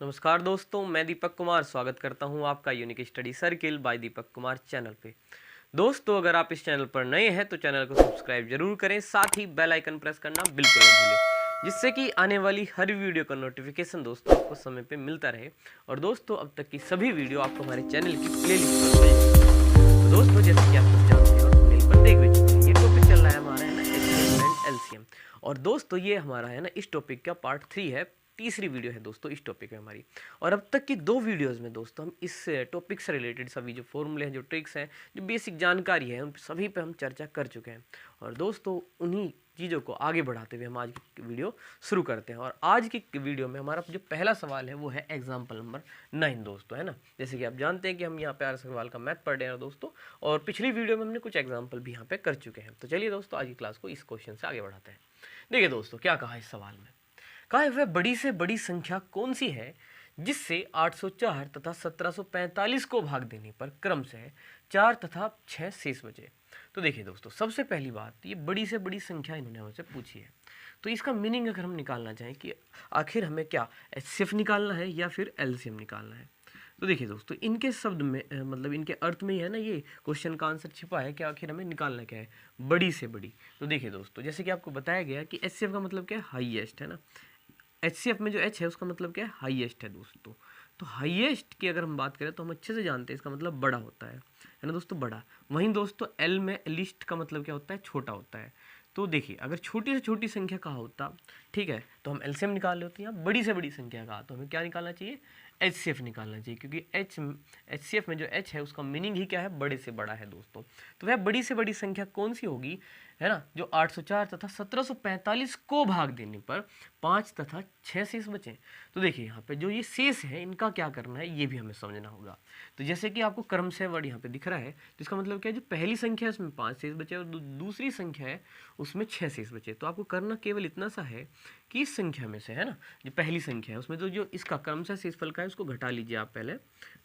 नमस्कार दोस्तों, मैं दीपक कुमार स्वागत करता हूं आपका unique study circle bye Deepak Kumar channel पे। दोस्तों, अगर आप इस चैनल पर नए हैं तो चैनल को सब्सक्राइब जरूर करें, साथ ही बेल आइकन प्रेस करना बिल्कुल न भूलें, जिससे कि आने वाली हर वीडियो का नोटिफिकेशन दोस्तों आपको समय पे मिलता रहे। और दोस्तों, अब तक की सभी वीडियो आपको हमारे चैनल की प्लेलिस्ट पर मिल जाएगी। तो दोस्तों, जैसे कि आप सब जानते हैं और thumbnail पर देख भी चुके हैं, ये टॉपिक चल रहा है हमारा है ना HCF एंड LCM। और दोस्तों, ये हमारा है ना इस टॉपिक का पार्ट 3 है, तीसरी वीडियो है दोस्तों इस टॉपिक में हमारी। और अब तक की 2 वीडियोस में दोस्तों हम इस टॉपिक से रिलेटेड सभी जो फॉर्मूले हैं, जो ट्रिक्स हैं, जो बेसिक जानकारी है, उन सभी पे हम चर्चा कर चुके हैं। और दोस्तों, उन्हीं चीज़ों को आगे बढ़ाते हुए हम आज की वीडियो शुरू करते हैं। और आज की वीडियो में हमारा जो पहला सवाल है वो है एग्जाम्पल नंबर 9 दोस्तों, है ना। जैसे कि आप जानते हैं कि हम यहाँ पे 8 सवाल का मैथ पढ़ रहे हैं दोस्तों, और पिछली वीडियो में हमने कुछ एग्जाम्पल भी यहाँ पे कर चुके हैं। तो चलिए दोस्तों, आज की क्लास को इस क्वेश्चन से आगे बढ़ाते हैं। देखिए दोस्तों, क्या कहा इस सवाल में। कहा है वह बड़ी से बड़ी संख्या कौन सी है जिससे 804 तथा 1745 को भाग देने पर क्रमशः 4 तथा 6 शेष बचे। तो देखिए दोस्तों, सबसे पहली बात, ये बड़ी से बड़ी संख्या इन्होंने हमसे पूछी है। तो इसका मीनिंग अगर हम निकालना चाहें कि आखिर हमें क्या एचसीएफ निकालना है या फिर एलसीएम निकालना है। तो देखिए दोस्तों, इनके शब्द में मतलब इनके अर्थ में ही है ना ये क्वेश्चन का आंसर छिपा है कि आखिर हमें निकालना क्या है, बड़ी से बड़ी। तो देखिए दोस्तों, जैसे कि आपको बताया गया कि एचसीएफ का मतलब क्या है, हाईएस्ट, है ना। एचसीएफ में जो एच है उसका मतलब क्या है, हाईएस्ट है दोस्तों। तो हाईएस्ट की अगर हम बात करें तो हम अच्छे से जानते हैं इसका मतलब बड़ा होता है ना दोस्तों, बड़ा। वहीं दोस्तों एल में लिस्ट का मतलब क्या होता है, छोटा होता है। तो देखिए, अगर छोटी से छोटी संख्या कहा होता, ठीक है, तो हम एलसीएम निकाल लेते हैं। बड़ी से बड़ी संख्या कहा तो हमें क्या निकालना चाहिए, एचसीएफ निकालना चाहिए, क्योंकि एचसीएफ में जो एच है उसका मीनिंग ही क्या है, बड़े से बड़ा है दोस्तों। तो वह बड़ी से बड़ी संख्या कौन सी होगी, है ना, जो 804 तथा 1745 को भाग देने पर 5 तथा 6 शेष बचे। तो देखिए, यहाँ पे जो ये शेष है इनका क्या करना है, ये भी हमें समझना होगा। तो जैसे कि आपको क्रमशः वर्ड यहाँ पे दिख रहा है, तो इसका मतलब क्या है, जो पहली संख्या है उसमें 5 शेष बचे और दूसरी संख्या है उसमें 6 शेष बचे। तो आपको करना केवल इतना सा है कि इस संख्या में से, है ना, जो पहली संख्या है उसमें तो जो इसका क्रमशः शेषफल का है उसको घटा लीजिए आप पहले,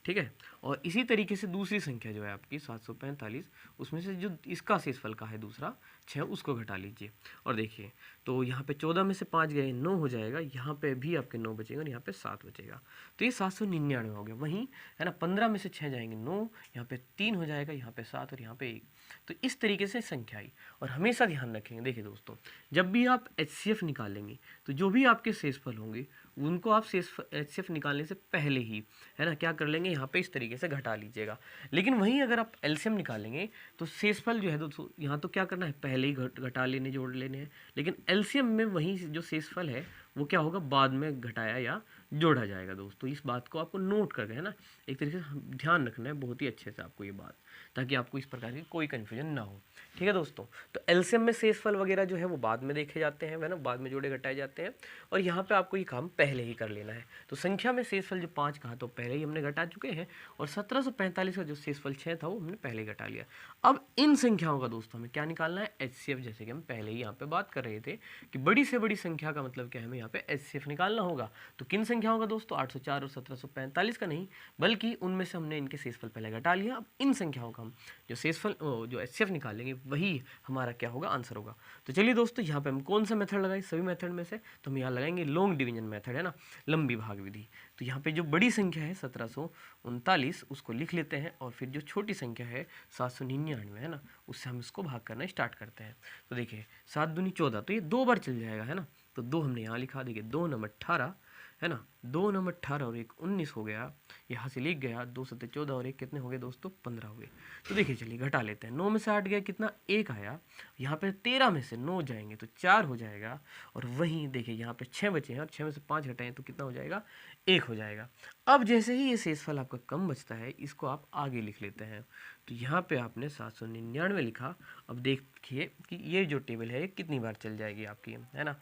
ठीक है। और इसी तरीके से दूसरी संख्या जो है आपकी 745, उसमें से जो इसका शेषफल का है दूसरा 6, उसको घटा लीजिए। और देखिए, तो यहाँ पे 14 में से 5 गए 9 हो जाएगा, यहाँ पे भी आपके 9 बचेगा और यहाँ पे 7 बचेगा। तो ये 799 हो गया। वहीं है ना, 15 में से 6 जाएंगे 9, यहाँ पे 3 हो जाएगा, यहाँ पे 7 और यहाँ पे 1। तो इस तरीके से संख्या आई। और हमेशा ध्यान रखेंगे, देखिए दोस्तों, जब भी आप एचसीएफ निकालेंगे तो जो भी आपके शेषफल होंगे उनको आप एचसीएफ निकालने से पहले ही, है ना, क्या कर लेंगे, यहाँ पे इस तरीके से घटा लीजिएगा। लेकिन वहीं अगर आप एलसीएम निकालेंगे तो शेषफल जो है दोस्तों, यहाँ तो क्या करना है, पहले ही घटा लेने, जोड़ लेने हैं। लेकिन एलसीएम में वहीं जो शेषफल है वो क्या होगा, बाद में घटाया या जोड़ा जाएगा दोस्तों। इस बात को आपको नोट करके, है ना, एक तरीके से ध्यान रखना है बहुत ही अच्छे से आपको ये बात, ताकि आपको इस प्रकार की कोई कन्फ्यूजन ना हो। ठीक है दोस्तों, तो एलसीएम में शेषफल वगैरह जो है वो बाद में देखे जाते हैं, है ना, बाद में जोड़े घटाए जाते हैं। और यहाँ पे आपको ये काम पहले ही कर लेना है। तो संख्या में शेषफल जो 5 कहा तो पहले ही हमने घटा चुके हैं, और 1745 का जो शेषफल 6 था वो हमने पहले ही घटा लिया। अब इन संख्याओं का दोस्तों हमें क्या निकालना है, एचसीएफ। जैसे कि हम पहले ही यहाँ पे बात कर रहे थे कि बड़ी से बड़ी संख्या का मतलब क्या है, हमें यहाँ पे एचसीएफ निकालना होगा। तो किन संख्याओं का दोस्तों, 804 और 1745 का नहीं, बल्कि उनमें से हमने इनके शेषफल पहले घटा लिया। अब इन संख्याओं का हम जो शेषफल जो एचसीएफ निकालेंगे वही हमारा क्या होगा, आंसर होगा। तो चलिए दोस्तों, यहाँ पे हम कौन सा मेथड लगाए, सभी मेथड में से तो हम यहाँ लगाएंगे लॉन्ग डिवीजन मेथड, है ना, लंबी भाग विधि। तो यहाँ पे जो बड़ी संख्या है 1739 उसको लिख लेते हैं, और फिर जो छोटी संख्या है 799, है ना, उससे हम इसको भाग करना स्टार्ट करते हैं। तो देखिए, 7 दूनी 14, तो ये 2 बार चल जाएगा, है ना। तो 2 हमने यहाँ लिखा, देखिए 2 नंबर 18, है ना, 2 नंबर 18 और 1 19 हो गया, यहाँ से लिख गया। 2 7 14 और 1 कितने हो गए दोस्तों, 15 हो गए। तो देखिए, चलिए घटा लेते हैं। 9 में से 8 गया, कितना, 1 आया। यहाँ पे 13 में से 9 जाएंगे तो 4 हो जाएगा। और वहीं देखिए, यहाँ पे 6 बचे हैं, और 6 में से 5 घटाएं तो कितना हो जाएगा, 1 हो जाएगा। अब जैसे ही ये शेषफल आपका कम बचता है, इसको आप आगे लिख लेते हैं। तो यहाँ पे आपने 799 लिखा। अब देखिए कि ये जो टेबल है ये कितनी बार चल जाएगी आपकी, है ना।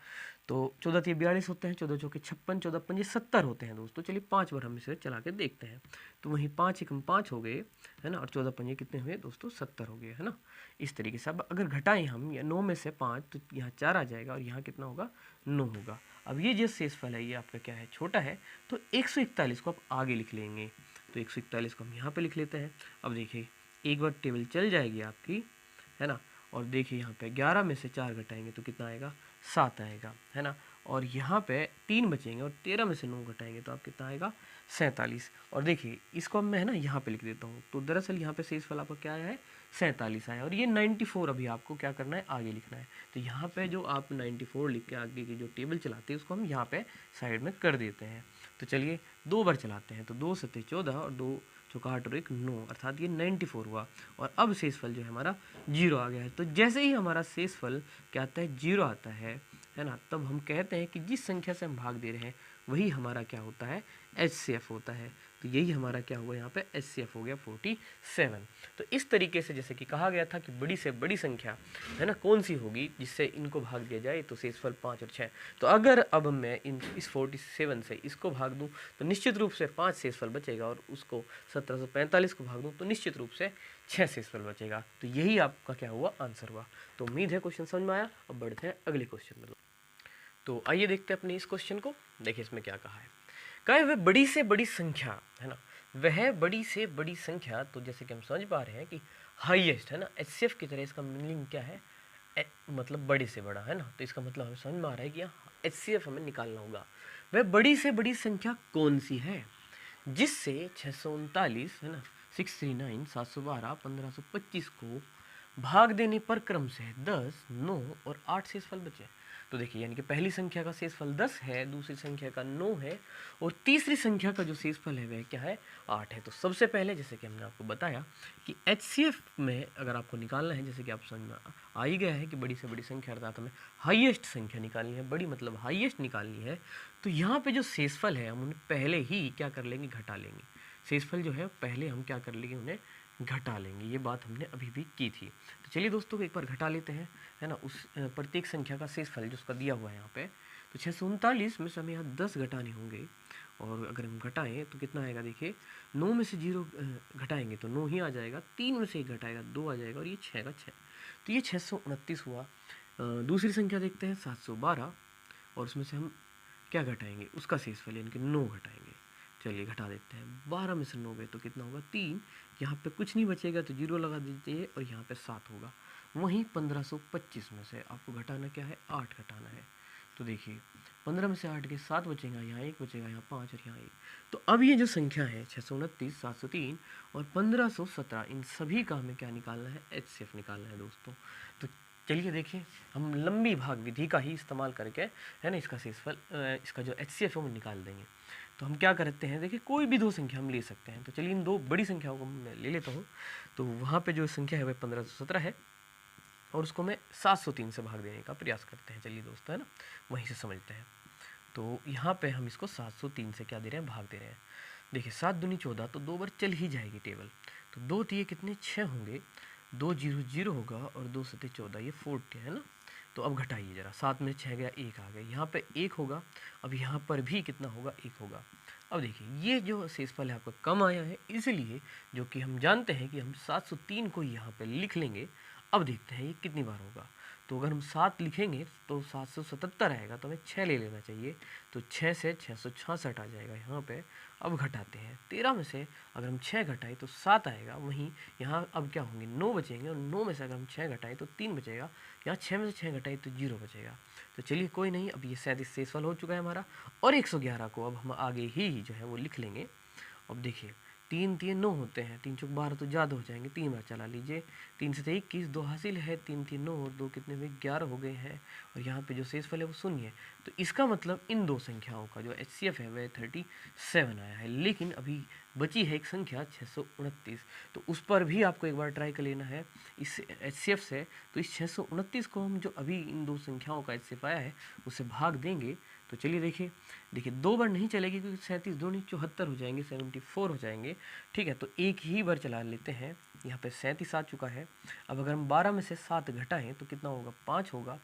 तो 14 3 42 होते हैं, 14 चौके 56, 14 पंजे 70 होते हैं दोस्तों। चलिए 5 बार हम इसे चला के देखते हैं। तो वहीं 5 एकम 5 हो गए, है ना, और 14 पंजे कितने हुए दोस्तों, 70 हो गए, है ना। इस तरीके से अब अगर घटाएं हम, या 9 में से 5, तो यहाँ 4 आ जाएगा, और यहाँ कितना होगा, 9 होगा। अब ये जो शेषफल है ये आपका क्या है, छोटा है, तो 141 को आप आगे लिख लेंगे। तो 141 को हम यहाँ पे लिख लेते हैं। अब देखिए, एक बार टेबल चल जाएगी आपकी, है ना। और देखिए, यहाँ पे 11 में से 4 घटाएंगे तो कितना आएगा, 7 आएगा, है ना। और यहाँ पे 3 बचेंगे और 13 में से 9 घटाएंगे तो आप कितना आएगा 47। और देखिए इसको अब मैं ना यहाँ पे लिख देता हूँ, तो दरअसल यहाँ पे शेषफल आपका क्या आया है 47 आया, और ये 94 अभी आपको क्या करना है आगे लिखना है। तो यहाँ पे जो आप 94 लिख के आगे की जो टेबल चलाते हैं उसको हम यहाँ पे साइड में कर देते हैं। तो चलिए 2 बार चलाते हैं, तो 2 सत्ते 14 और 2 चौका 8 और 1 9, अर्थात ये 94 हुआ। और अब शेषफल जो है हमारा 0 आ गया है। तो जैसे ही हमारा शेषफल क्या आता है 0 आता है ना, तब हम कहते हैं कि जिस संख्या से हम भाग दे रहे हैं वही हमारा क्या होता है HCF होता है। तो यही हमारा क्या हुआ यहाँ पे HCF हो गया 47। तो इस तरीके से जैसे कि कहा गया था कि बड़ी से बड़ी संख्या है ना कौन सी होगी जिससे इनको भाग दिया जाए, तो शेषफल 5 और 6। तो अगर अब मैं इस 47 से इसको भाग दूं तो निश्चित रूप से 5 शेषफल बचेगा, और उसको 1745 को भाग दूं तो निश्चित रूप से 6 शेषफल बचेगा। तो यही आपका क्या हुआ आंसर हुआ। तो उम्मीद है क्वेश्चन समझ में आया। अब बढ़ते हैं अगले क्वेश्चन में। तो आइए देखते हैं अपने इस क्वेश्चन को। देखिए इसमें क्या कहा है। कहा है वह बड़ी से बड़ी संख्या है ना, वह बड़ी से बड़ी संख्या, तो जैसे कि हम समझ पा रहे हैं कि हाईएस्ट है ना HCF की तरह इसका मीनिंग क्या है मतलब बड़े से बड़ा है ना। तो इसका मतलब हमें समझ में आ रहा है कि यहाँ HCF हमें निकालना होगा। वह बड़ी से बड़ी संख्या कौन सी है जिससे 639 है ना 639 712 1525 को भाग देने पर क्रम से 10 9 और 8 शेषफल बचे। तो देखिए यानी कि पहली संख्या का शेषफल 10 है, दूसरी संख्या का 9 है, और तीसरी संख्या का जो शेषफल है वह क्या है 8 है। तो सबसे पहले जैसे कि हमने आपको बताया कि HCF में अगर आपको निकालना है, जैसे कि आप समझ में आ ही गया है कि बड़ी से बड़ी संख्या अर्थात हमें हाईएस्ट संख्या निकालनी है, बड़ी मतलब हाईएस्ट निकालनी है। तो यहाँ पे जो शेषफल है हम उन्हें पहले ही क्या कर लेंगे घटा लेंगे। शेषफल जो है पहले हम क्या कर लेंगे उन्हें घटा लेंगे। ये बात हमने अभी भी की थी। तो चलिए दोस्तों एक बार घटा लेते हैं है ना उस प्रत्येक संख्या का शेषफल जो उसका दिया हुआ है यहाँ पे। तो 639 में से हमें यहाँ 10 घटाने होंगे, और अगर हम घटाएं तो कितना आएगा देखिए 9 में से 0 घटाएंगे तो 9 ही आ जाएगा, 3 में से 1 घटाएगा 2 आ जाएगा, और ये 6 का 6। तो ये 629 हुआ। दूसरी संख्या देखते हैं 712, और उसमें से हम क्या घटाएंगे उसका शेषफल यानी कि 9 घटाएंगे। चलिए घटा देते हैं। 12 में से 9 गए तो कितना होगा 3, यहाँ पे कुछ नहीं बचेगा तो 0 लगा दीजिए, और यहाँ पे 7 होगा। वहीं 1525 में से आपको घटाना क्या है 8 घटाना है। तो देखिए 15 में से 8 के 7 बचेगा, यहाँ 1 बचेगा, यहाँ 5 और यहाँ 1। तो अब ये जो संख्या है 629 703 और 1517, इन सभी का हमें क्या निकालना है HCF निकालना है दोस्तों। तो चलिए देखिए हम लंबी भाग विधि का ही इस्तेमाल करके है ना इसका शेषफल इसका जो HCF है वो निकाल देंगे। तो हम क्या करते हैं देखिए कोई भी 2 संख्या हम ले सकते हैं। तो चलिए इन 2 बड़ी संख्याओं को मैं ले लेता हूँ। तो वहाँ पे जो संख्या है वह 1517 है, और उसको मैं 703 से भाग देने का प्रयास करते हैं। चलिए दोस्तों है ना वहीं से समझते हैं। तो यहाँ पे हम इसको 703 से क्या दे रहे हैं भाग दे रहे हैं। देखिए 7 दूनी 14, तो 2 बार चल ही जाएगी टेबल। तो 2 दिए कितने 6 होंगे, 2 0 0 होगा, और 2 सत्ते 14, ये 40 है ना। तो अब घटाइए जरा, 7 में 6 गया 1 आ गया, यहाँ पे 1 होगा, अब यहाँ पर भी कितना होगा 1 होगा। अब देखिए ये जो शेषफल है आपका कम आया है, इसलिए जो कि हम जानते हैं कि हम 703 को यहाँ पे लिख लेंगे। अब देखते हैं ये कितनी बार होगा। तो अगर हम 7 लिखेंगे तो 777 आएगा, तो हमें 6 ले लेना चाहिए। तो 6 से 666 आ जाएगा यहाँ पे। अब घटाते हैं 13 में से अगर हम 6 घटाएं तो 7 आएगा, वहीं यहाँ अब क्या होंगे 9 बचेंगे, और 9 में से अगर हम 6 घटाएं तो 3 बचेगा, यहाँ 6 में से 6 घटाएं तो 0 बचेगा। तो चलिए कोई नहीं, अब ये 37 शेषफल हो चुका है हमारा, और 111 को अब हम आगे ही जो है वो लिख लेंगे। अब देखिए 3 3 9 होते हैं, 3 चौक 12 तो ज़्यादा हो जाएंगे, 3 बार चला लीजिए। 3 से 21 2 हासिल है, 3 3 9 और 2 कितने हुए 11 हो गए हैं, और यहाँ पे जो शेषफल है वो शून्य है। तो इसका मतलब इन 2 संख्याओं का जो HCF है वह 37 आया है। लेकिन अभी बची है एक संख्या 629, तो उस पर भी आपको एक बार ट्राई कर लेना है इस HCF से। तो इस 629 को हम जो अभी इन 2 संख्याओं का HCF आया है उससे भाग देंगे। तो चलिए देखिए 2 बार नहीं चलेगी, क्योंकि 37 2 नहीं 74 हो जाएंगे, 74 हो जाएंगे। ठीक है, तो एक ही बार चला लेते हैं। यहाँ पे 37 आ चुका है। अब अगर हम 12 में से 7 घटाएं तो कितना होगा 5 होगा।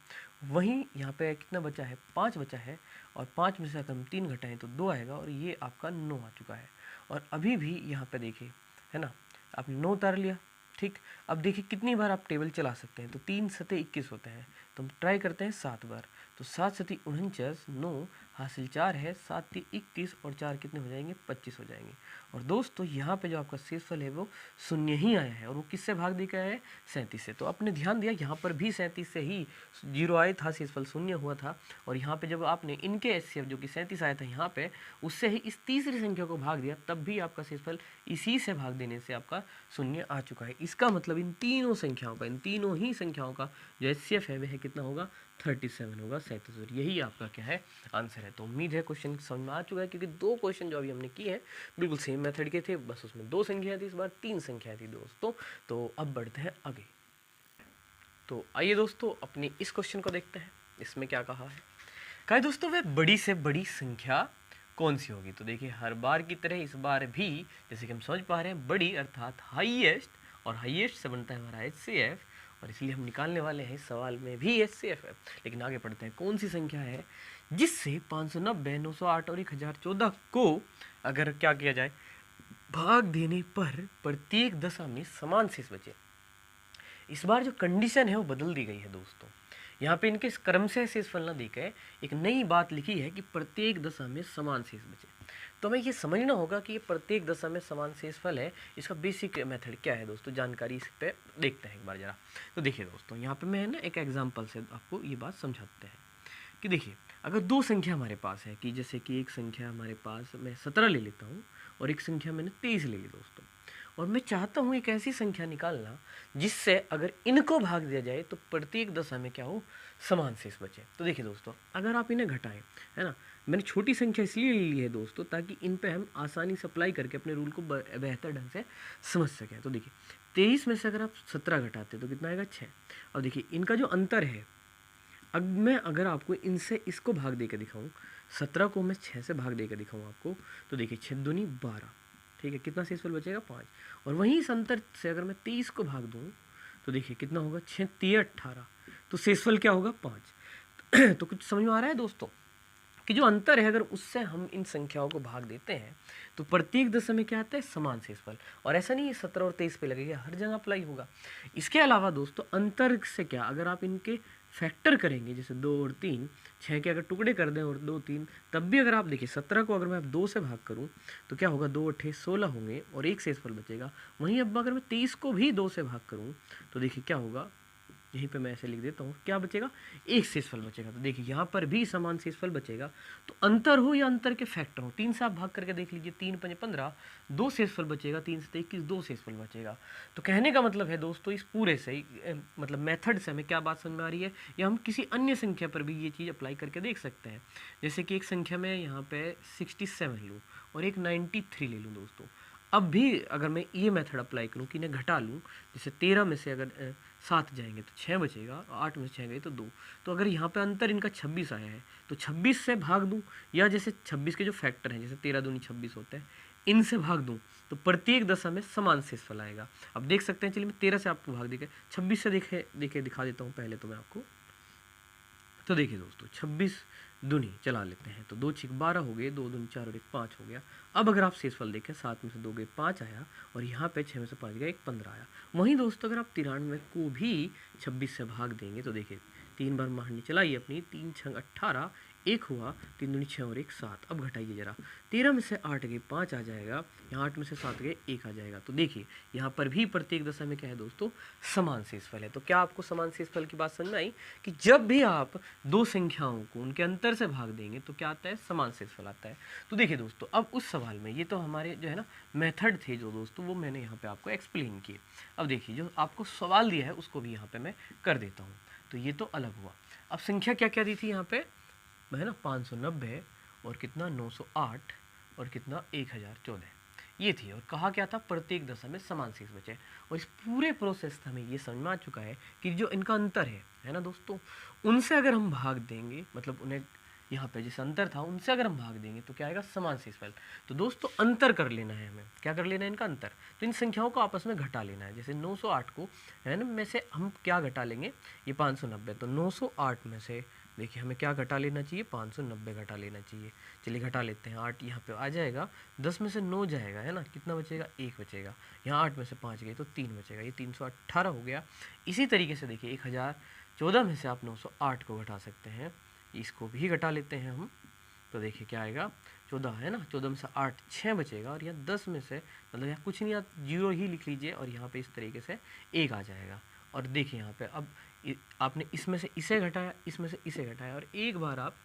वहीं यहाँ पे कितना बचा है 5 बचा है, और 5 में से अगर हम 3 घटाएं तो 2 आएगा, और ये आपका 9 आ चुका है। और अभी भी यहाँ पे देखिए है ना आपने 9 उतार लिया। ठीक, अब देखिए कितनी बार आप टेबल चला सकते हैं। तो 3 सत्ते 21 होते हैं, तो हम ट्राई करते हैं 7 बार। तो 7 सती 49, 9 हासिल 4 है, 7 ती 31 और 4 कितने हो जाएंगे, 25 हो जाएंगे। और दोस्तों यहाँ पे जो आपका शेषफल है वो शून्य ही आया है, और वो किससे भाग दे के आया है, 37 से। तो आपने ध्यान दिया यहाँ पर भी 37 से ही 0 आया था, शेषफल शून्य हुआ था। और यहाँ पे जब आपने इनके एचसीएफ जो कि 37 आया था यहाँ पे, उससे ही इस तीसरी संख्या को भाग दिया, तब भी आपका शेषफल इसी से भाग देने से आपका शून्य आ चुका है। इसका मतलब इन तीनों संख्याओं का, इन तीनों ही संख्याओं का जो एचसीएफ है वह कितना होगा, 37 होगा, 37। और यही आपका क्या है, आंसर है। तो उम्मीद है क्वेश्चन समझ में आ चुका है, क्योंकि 2 क्वेश्चन जो अभी हमने किए हैं बिल्कुल सेम मेथड के थे, बस उसमें 2 संख्याएं थी, इस बार 3 संख्याएं थी दोस्तों। तो अब बढ़ते हैं आगे। तो आइए दोस्तों अपने इस क्वेश्चन को देखते हैं, इसमें क्या कहा है दोस्तों, वह बड़ी से बड़ी संख्या कौन सी होगी। तो देखिए हर बार की तरह इस बार भी जैसे कि हम समझ पा रहे हैं, बड़ी अर्थात हाईएस्ट, और हाईएस्ट से बनता है हमारा एचसीएफ, और इसलिए हम निकालने वाले हैं इस सवाल में भी एचसीएफ है। लेकिन आगे पढ़ते हैं, कौन सी संख्या है जिससे 590, 908 और 1014 को अगर क्या किया जाए, भाग देने पर प्रत्येक दशा में समान शेष बचे। इस बार जो कंडीशन है वो बदल दी गई है दोस्तों। यहाँ पे इनके क्रम से शेषफल ना देकर एक नई बात लिखी है कि प्रत्येक दशा में समान शेष बचे। तो हमें ये समझना होगा कि ये प्रत्येक दशा में समान शेषफल है, इसका बेसिक मेथड क्या है दोस्तों, जानकारी इस पे देखते हैं एक बार जरा। तो देखिए दोस्तों, यहाँ पे मैं ना एक एग्जाम्पल से आपको ये बात समझाते हैं कि देखिए अगर 2 संख्या हमारे पास है, कि जैसे कि एक संख्या हमारे पास मैं 17 ले लेता हूँ और एक संख्या मैंने 23 ले ली दोस्तों, और मैं चाहता हूँ एक ऐसी संख्या निकालना जिससे अगर इनको भाग दिया जाए तो प्रत्येक दशा में क्या हो, समान शेष बचे। तो देखिए दोस्तों, अगर आप इन्हें घटाएं, है ना, मैंने छोटी संख्या इसलिए ले ली है दोस्तों ताकि इन पे हम आसानी से अप्लाई करके अपने रूल को बेहतर ढंग से समझ सकें। तो देखिए 23 में से अगर आप 17 घटाते तो कितना आएगा, 6। और देखिए इनका जो अंतर है, अब मैं अगर आपको इनसे इसको भाग दे के दिखाऊँ, 17 को मैं 6 से भाग दे के दिखाऊँ आपको, तो देखिए 6 दूनी 12, ठीक है, कितना शेषफल बचेगा, 5। और वहीं इस अंतर से अगर मैं 23 को भाग दूँ तो देखिए कितना होगा, 6 3 18, तो शेषफल क्या होगा, 5। तो कुछ समझ में आ रहा है दोस्तों कि जो अंतर है अगर उससे हम इन संख्याओं को भाग देते हैं तो प्रत्येक दशा में क्या आता है, समान शेषफल। और ऐसा नहीं है 17 और 23 पे लगेगा, हर जगह अप्लाई होगा। इसके अलावा दोस्तों अंतर से क्या, अगर आप इनके फैक्टर करेंगे, जैसे 2 और 3, 6 के अगर टुकड़े कर दें और 2 3, तब भी अगर आप देखिए 17 को अगर मैं 2 से भाग करूं तो क्या होगा, 2 8 16 होंगे और एक शेषफल बचेगा। वहीं अब अगर मैं 23 को भी 2 से भाग करूं तो देखिए क्या होगा, यहीं पे मैं ऐसे लिख देता हूँ, क्या बचेगा, एक शेषफल बचेगा। तो देखिए यहाँ पर भी समान शेषफल बचेगा। तो अंतर हो या अंतर के फैक्टर हो, 3 से आप भाग करके देख लीजिए, 3 5 15, 2 शेषफल बचेगा, 3 से 21, 2 शेषफल बचेगा। तो कहने का मतलब है दोस्तों, इस पूरे से मतलब मेथड से हमें क्या बात समझ में आ रही है, या हम किसी अन्य संख्या पर भी ये चीज़ अप्लाई करके देख सकते हैं। जैसे कि एक संख्या में यहाँ पे 67 लूँ और एक 93 ले लूँ दोस्तों, अब भी अगर मैं ये मेथड अप्लाई करूँ कि इन्हें घटा लूँ, जैसे 13 में से अगर 7 जाएंगे तो 6 बचेगा, 8 में से 6 गए तो 2। तो अगर यहाँ पे अंतर इनका 26 आया है तो 26 से भाग दूँ, या जैसे 26 के जो फैक्टर हैं, जैसे 13 दूनी 26 होते हैं, इनसे भाग दूँ तो प्रत्येक दशा में समान शेषफल आएगा। अब देख सकते हैं, चलिए मैं 13 से आपको भाग देके 26 से देखे दिखा देता हूँ पहले तो मैं आपको। तो देखिए दोस्तों 26 दूनी चला लेते हैं, तो 2 6 12 हो गए, 2 दूनी 4 और 1 5 हो गया। अब अगर आप शेषफल देखें, 7 में से 2 गए 5 आया, और यहाँ पे 6 में से 5 गया 1 15 आया। वहीं दोस्तों अगर आप 93 को भी 26 से भाग देंगे तो देखिए 3 बार मारनी चलाइए अपनी, 3 6 18, 1 हुआ, 3 दूनी 6 और 1 7। अब घटाइए जरा, 13 में से 8 गए 5 आ जाएगा, यहाँ 8 में से 7 गए 1 आ जाएगा। तो देखिए यहाँ पर भी प्रत्येक दशा में क्या है दोस्तों, समान शेषफल है। तो क्या आपको समान शेषफल की बात समझ में आई कि जब भी आप 2 संख्याओं को उनके अंतर से भाग देंगे तो क्या आता है, समान शेषफल आता है। तो देखिए दोस्तों, अब उस सवाल में ये तो हमारे जो है ना मेथड थे जो दोस्तों, वो मैंने यहाँ पे आपको एक्सप्लेन किए। अब देखिए जो आपको सवाल दिया है उसको भी यहाँ पे मैं कर देता हूँ। तो ये तो अलग हुआ। अब संख्या क्या क्या दी थी यहाँ पे, है ना, 590 और कितना 908 और कितना 1014 ये थी। और कहा क्या था, प्रत्येक दशा में समान शेष बचे। और इस पूरे प्रोसेस से हमें ये समझ में आ चुका है कि जो इनका अंतर है ना दोस्तों, उनसे अगर हम भाग देंगे, मतलब उन्हें यहाँ पे जैसे अंतर था उनसे अगर हम भाग देंगे तो क्या आएगा, समान शेषफल। तो दोस्तों अंतर कर लेना है हमें, क्या कर लेना है, इनका अंतर। तो इन संख्याओं को आपस में घटा लेना है। जैसे 908 को है ना में से हम क्या घटा लेंगे, ये 590, तो 908 में से देखिए हमें क्या घटा लेना चाहिए, 590 घटा लेना चाहिए। चलिए घटा लेते हैं, 8 यहाँ पे आ जाएगा, 10 में से 9 जाएगा, है ना, कितना बचेगा, 1 बचेगा। यहाँ 8 में से 5 गए तो 3 बचेगा, ये 318 हो गया। इसी तरीके से देखिए 1014 में से आप 908 को घटा सकते हैं, इसको भी घटा लेते हैं हम। तो देखिए क्या आएगा, 14 है ना, 14 में से 8 6 बचेगा, और यहाँ 10 में से मतलब यहाँ कुछ नहीं, आप 0 ही लिख लीजिए, और यहाँ पे इस तरीके से 1 आ जाएगा। और देखिए यहाँ पे अब आपने इसमें से इसे घटाया, इसमें से इसे घटाया, और एक बार आप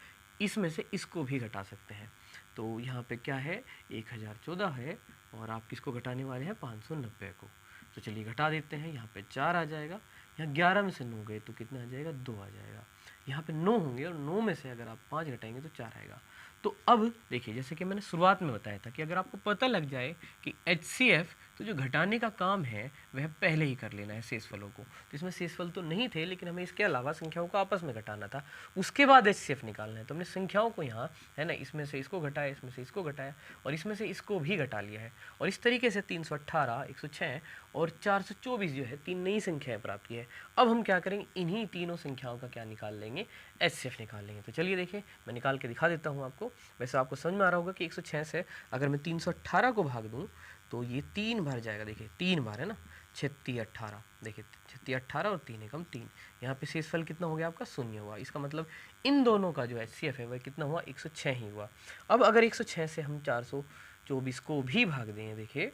इसमें से इसको भी घटा सकते हैं। तो यहाँ पे क्या है, 1014 है, और आप किसको घटाने वाले हैं, 590 को। तो चलिए घटा देते हैं, यहाँ पे 4 आ जाएगा, यहाँ 11 में से 9 गए तो कितना आ जाएगा, 2 आ जाएगा। यहाँ पे 9 होंगे, और 9 में से अगर आप 5 घटाएंगे तो 4 आएगा। तो अब देखिए, जैसे कि मैंने शुरुआत में बताया था कि अगर आपको पता लग जाए कि HCF, तो जो घटाने का काम है वह पहले ही कर लेना है शेषफलों को। तो इसमें शेषफल तो नहीं थे, लेकिन हमें इसके अलावा संख्याओं को आपस में घटाना था, उसके बाद HCF निकालना है। तो हमने संख्याओं को यहाँ है ना, इसमें से इसको घटाया, इसमें से इसको घटाया, और इसमें से इसको भी घटा लिया है, और इस तरीके से 318, 106 और 424 जो है 3 नई संख्याएं प्राप्त की है। अब हम क्या करेंगे, इन्हीं तीनों संख्याओं का क्या निकाल लेंगे, HCF निकाल लेंगे। तो चलिए देखिए, मैं निकाल के दिखा देता हूँ आपको। वैसे आपको समझ में आ रहा होगा कि 106 से अगर मैं 318 को भाग दूँ तो ये 3 बार जाएगा। देखिए 3 बार है ना, 36 18, देखिए 36 18 और 3 एकम 3। यहाँ पे शेषफल कितना हो गया आपका, 0 हुआ। इसका मतलब इन दोनों का जो HCF है वह कितना हुआ, 106 ही हुआ। अब अगर 106 से हम 424 को भी भाग दें, देखिए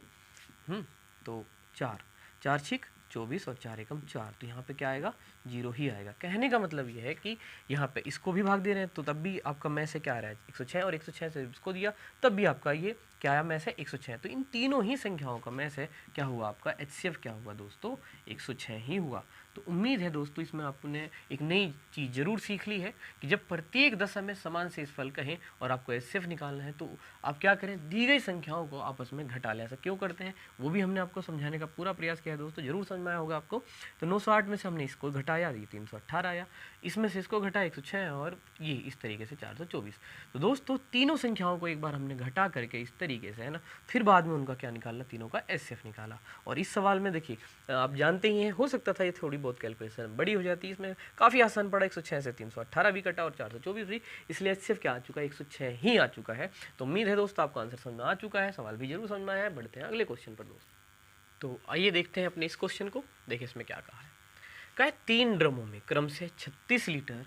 तो 4 छिक 24 और 4 एकम 4, तो यहाँ पे क्या आएगा, 0 ही आएगा। कहने का मतलब ये है कि यहाँ पे इसको भी भाग दे रहे हैं तो तब भी आपका में से क्या आ रहा है, 106, और 106 से इसको दिया तब भी आपका ये क्या आया, में से 106। तो इन तीनों ही संख्याओं का में से क्या हुआ, आपका HCF क्या हुआ दोस्तों, 106 ही हुआ। तो उम्मीद है दोस्तों इसमें आपने एक नई चीज़ जरूर सीख ली है कि जब प्रत्येक दशा में समान शेषफल कहें और आपको HCF निकालना है तो आप क्या करें, दी गई संख्याओं को आपस में घटा लें। ऐसा क्यों करते हैं वो भी हमने आपको समझाने का पूरा प्रयास किया है दोस्तों, जरूर समझ में आया होगा आपको। तो 908 में से हमने इसको घटाया, ये 318 आया, इसमें से इसको घटाया 106, और ये इस तरीके से 424। तो दोस्तों तीनों संख्याओं को एक बार हमने घटा करके इस तरीके से है ना, फिर बाद में उनका क्या निकालना, तीनों का HCF निकाला। और इस सवाल में देखिए आप जानते ही हैं, हो सकता था ये थोड़ी बहुत कैलकुलेशन बड़ी हो जाती है, इसमें काफ़ी आसान पड़ा। 106 से 318 भी कटा और 424 भी, इसलिए HCF क्या आ चुका है, 106 ही आ चुका है। तो उम्मीद है दोस्तों आपको आंसर समझ में आ चुका है, सवाल भी जरूर समझ में आया है। बढ़ते हैं अगले क्वेश्चन पर दोस्तों। तो आइए देखते हैं अपने इस क्वेश्चन को। देखिए इसमें क्या कहा है, 3 ड्रमों में क्रम से 36 लीटर,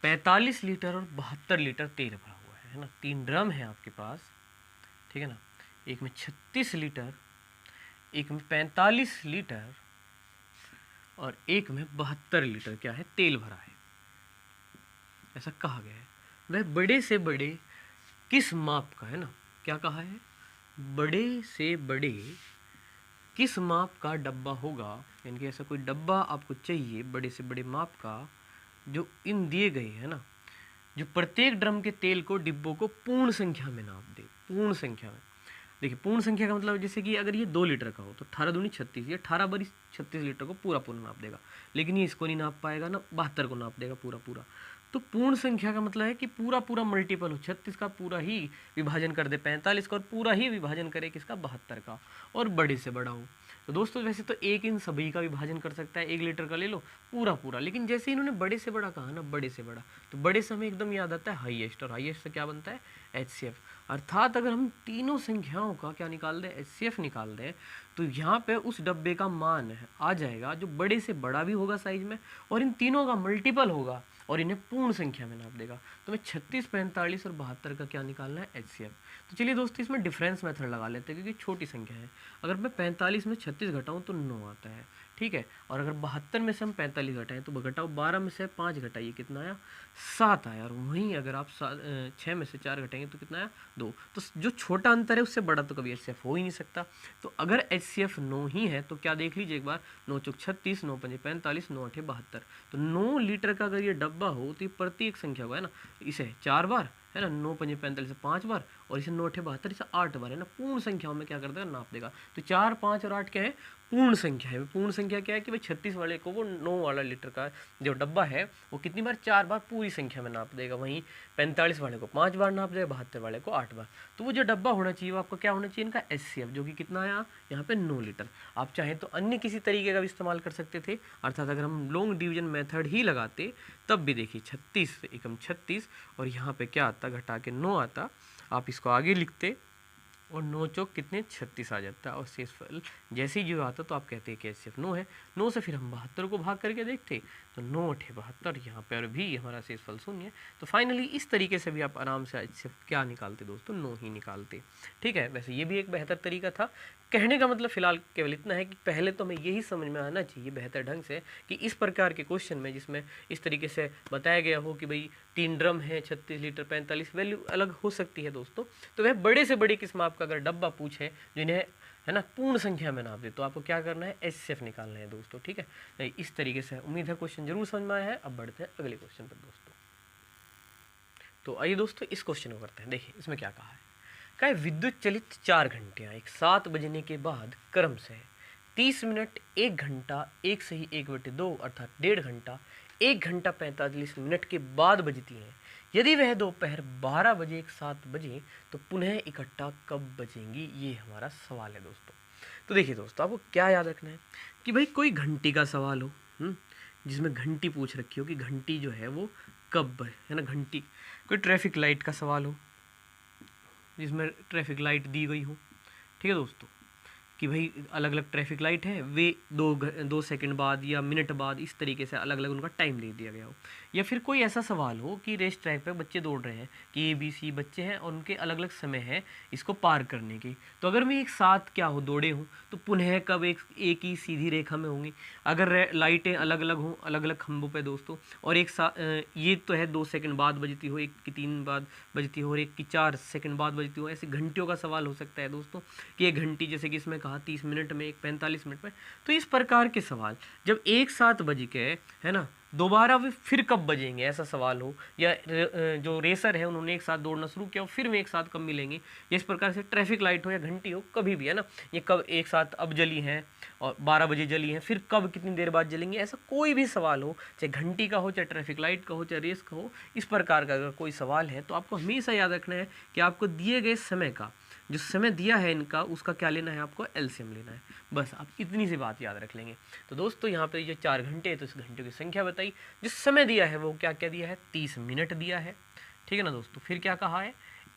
45 लीटर और 72 लीटर तेल भरा हुआ है ना। 3 ड्रम है आपके पास, ठीक है ना, एक में 36 लीटर, एक में 45 लीटर और एक में 72 लीटर क्या है, तेल भरा है। ऐसा कहा गया है, वह बड़े से बड़े किस माप का है ना, क्या कहा है, बड़े से बड़े किस माप का डब्बा होगा, यानी कि ऐसा कोई डब्बा आपको चाहिए बड़े से बड़े माप का, जो इन दिए गए है ना, जो प्रत्येक ड्रम के तेल को डिब्बों को पूर्ण संख्या में नाप दे। पूर्ण संख्या में, देखिए पूर्ण संख्या का मतलब जैसे कि अगर ये 2 लीटर का हो तो 18 दूनी 36, ये 18 बारी 36 लीटर को पूरा नाप देगा, लेकिन ये इसको नहीं नाप पाएगा ना, 72 को नाप देगा पूरा। तो पूर्ण संख्या का मतलब है कि पूरा मल्टीपल हो, 36 का पूरा ही विभाजन कर दे 45 का, और पूरा ही विभाजन करे किसका, 72 का, और बड़े से बड़ा हो। तो दोस्तों वैसे तो एक इन सभी का विभाजन कर सकता है, 1 लीटर का ले लो पूरा, लेकिन जैसे इन्होंने बड़े से बड़ा कहा ना, बड़े से बड़ा, तो बड़े से हमें एकदम याद आता है हाईएस्ट, और हाईएस्ट से क्या बनता है, HCF। अर्थात अगर हम तीनों संख्याओं का क्या निकाल दें, HCF निकाल दें, तो यहाँ पे उस डब्बे का मान आ जाएगा जो बड़े से बड़ा भी होगा साइज में, और इन तीनों का मल्टीपल होगा, और इन्हें पूर्ण संख्या में नाप देगा। तो हमें 36, 45 और 72 का क्या निकालना है, HCF। तो चलिए दोस्तों इसमें डिफरेंस मेथड लगा लेते हैं, क्योंकि छोटी संख्या है। अगर मैं 45 में 36 घटाऊँ तो 9 आता है, ठीक है, और अगर 72 में से हम 45 घटाएं तो घटाओ 12 में से 5 घटाइए, कितना आया, 7 आया। और वहीं अगर आप 6 में से 4 घटाएंगे तो कितना आया, 2। तो जो छोटा अंतर है उससे बड़ा तो कभी HCF हो ही नहीं सकता। तो अगर HCF 9 ही है तो क्या देख लीजिए एक बार, 9 चौक 36, 9 पंजे 45, 9 आठे 72। तो 9 लीटर का अगर ये डब्बा हो तो ये प्रत्येक संख्या होगा है ना, इसे 4 बार है ना, 9 पंजे 45 से 5 बार, और इसे 9 अठे 72 इसे 8 बार है ना, पूर्ण संख्याओं में क्या कर देगा, नाप देगा। तो 4, 5 और 8 क्या है, पूर्ण संख्या है। पूर्ण संख्या क्या है कि भाई 36 वाले को वो 9 वाला लीटर का जो डब्बा है वो कितनी बार, 4 बार पूरी संख्या में नाप देगा। वहीं 45 वाले को 5 बार नाप देगा, 72 वाले को 8 बार। तो वो जो डब्बा होना चाहिए वो आपका क्या होना चाहिए, इनका HCF, जो कि कितना आया यहाँ पे 9 लीटर। आप चाहें तो अन्य किसी तरीके का भी इस्तेमाल कर सकते थे, अर्थात अगर हम लॉन्ग डिवीजन मेथड ही लगाते तब भी देखिए 36 एकम 36, और यहाँ पे क्या आता, घटा के 9 आता। आप इसको आगे लिखते और 9 चौक कितने 36 आ जाता है। और शेषफल जैसे ही जो आता तो आप कहते हैं कि HCF 9 है। 9 से फिर हम 72 को भाग करके देखते तो 9 × 72, यहाँ पर भी हमारा शेषफल 0 है। तो फाइनली इस तरीके से भी आप आराम से HCF क्या निकालते दोस्तों, 9 ही निकालते। ठीक है, वैसे ये भी एक बेहतर तरीका था। कहने का मतलब फिलहाल केवल इतना है कि पहले तो हमें यही समझ में आना चाहिए बेहतर ढंग से कि इस प्रकार के क्वेश्चन में जिसमें इस तरीके से बताया गया हो कि भाई 3 ड्रम है, 36 लीटर, 45, वैल्यू अलग हो सकती है दोस्तों। तो वह बड़े से बड़ी किस्म आपका अगर डब्बा पूछे जिन्हें है ना पूर्ण संख्या में नाप दे तो आपको क्या करना है, HCF निकालना है दोस्तों। ठीक है, नहीं इस तरीके से उम्मीद है क्वेश्चन जरूर समझ में आया है। अब बढ़ते हैं अगले क्वेश्चन पर दोस्तों। तो आइए दोस्तों इस क्वेश्चन को करते हैं। देखिए इसमें क्या कहा है, क्या विद्युत चलित 4 घंटियाँ एक 7 बजने के बाद क्रम से 30 मिनट, 1 घंटा, 1 सही 1/2 अर्थात 1.5 घंटा, 1 घंटा 45 मिनट के बाद बजती हैं। यदि वह दोपहर 12 बजे एक 7 बजे तो पुनः इकट्ठा कब बजेंगी, ये हमारा सवाल है दोस्तों। तो देखिए दोस्तों, आपको क्या याद रखना है कि भाई कोई घंटी का सवाल हो, जिसमें घंटी पूछ रखी हो कि घंटी जो है वो कब है ना, घंटी। कोई ट्रैफिक लाइट का सवाल हो जिसमें ट्रैफिक लाइट दी गई हो, ठीक है दोस्तों, कि भाई अलग अलग ट्रैफिक लाइट है, वे 2 सेकंड बाद या मिनट बाद इस तरीके से अलग अलग उनका टाइम दे दिया गया हो। या फिर कोई ऐसा सवाल हो कि रेस ट्रैक पे बच्चे दौड़ रहे हैं कि ABC बच्चे हैं और उनके अलग अलग समय है इसको पार करने की। तो अगर मैं एक साथ क्या हो दौड़े हूँ तो पुनः कब एक ही सीधी रेखा में होंगी। अगर लाइटें अलग अलग हों अलग अलग खंभों पे दोस्तों, और एक साथ ये तो है 2 सेकंड बाद बजती हो, एक की 3 बाद बजती हो और एक की 4 सेकंड बाद बजती हो। ऐसे घंटियों का सवाल हो सकता है दोस्तों कि एक घंटी जैसे कि इसमें कहा 30 मिनट में, एक 45 मिनट में। तो इस प्रकार के सवाल जब एक साथ बज के है ना दोबारा वे फिर कब बजेंगे ऐसा सवाल हो, या जो रेसर है उन्होंने एक साथ दौड़ना शुरू किया और फिर वे एक साथ कब मिलेंगे, इस प्रकार से ट्रैफिक लाइट हो या घंटी हो कभी भी है ना, ये कब एक साथ अब जली हैं और 12 बजे जली हैं, फिर कब कितनी देर बाद जलेंगे, ऐसा कोई भी सवाल हो, चाहे घंटी का हो, चाहे ट्रैफिक लाइट का हो, चाहे रेस का हो, इस प्रकार का अगर कोई सवाल है तो आपको हमेशा याद रखना है कि आपको दिए गए समय का जो समय दिया है इनका उसका क्या लेना है, आपको LCM लेना है। बस आप इतनी सी बात याद रख लेंगे। तो दोस्तों यहाँ पे ये 4 घंटे है तो इस घंटे की संख्या बताई, जो समय दिया है वो क्या क्या दिया है, 30 मिनट दिया है। ठीक है ना दोस्तों, फिर क्या कहा है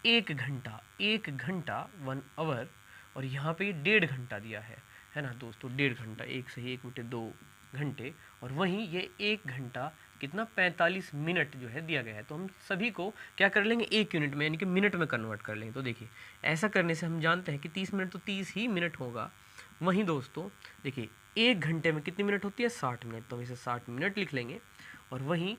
1 घंटा, 1 घंटा 1 आवर, और यहाँ पे 1.5 घंटा दिया है ना दोस्तों, 1.5 घंटा, 1 से 1/2 घंटे, और वहीं ये 1 घंटा कितना 45 मिनट जो है दिया गया है। तो हम सभी को क्या कर लेंगे 1 यूनिट में यानी कि मिनट में कन्वर्ट कर लेंगे। तो देखिए ऐसा करने से हम जानते हैं कि 30 मिनट तो 30 ही मिनट होगा। वहीं दोस्तों देखिए 1 घंटे में कितनी मिनट होती है 60 मिनट, तो हम इसे 60 मिनट लिख लेंगे। और वहीं